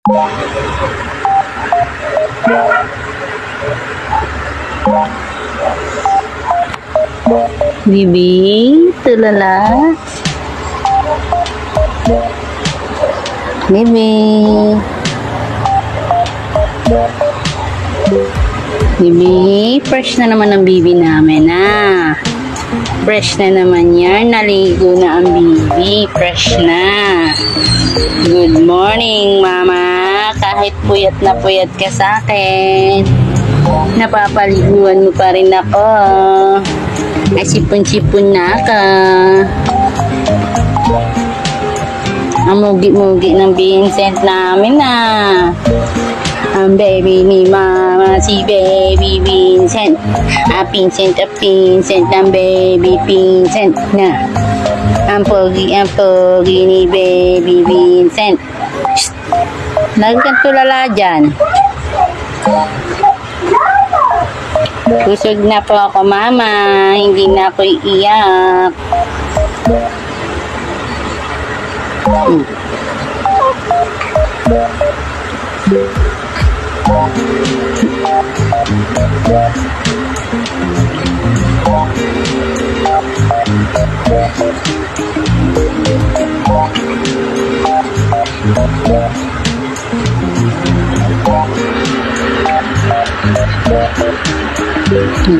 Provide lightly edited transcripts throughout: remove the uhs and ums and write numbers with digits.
Bibi, tulala. Bibi. Bibi, fresh na naman ang bibi namin, ah. Fresh na naman yan. Naligo na ang bibi. Fresh na. Good morning, mama. Kahit puyat na puyat ka sa akin, napapaliguan mo pa rin ako. Ay, sipon-sipon na ka. Ang mugi-mugi ng Vincent namin, ah. Ang baby ni mama, si baby Vincent. Vincent, ang baby Vincent na. Ang pogi ni baby Vincent. Shhh! Lagi kang tulala dyan. Busog na po ako, mama. Hindi na ako iiyak.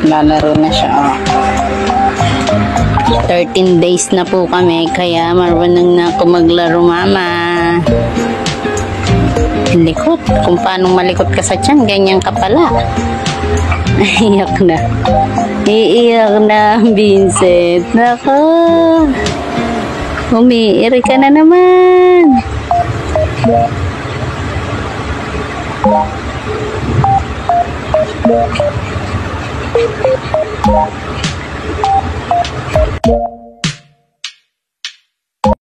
Lalaro na siya, oh. 13 days na po kami, kaya marunong na ako maglaro, mama. Likot. Kung paano malikot ka sa tiyan, ganyan ka pala. Iiyak na. Iiyak na, Vincent. Nako. Umiiri ka na naman.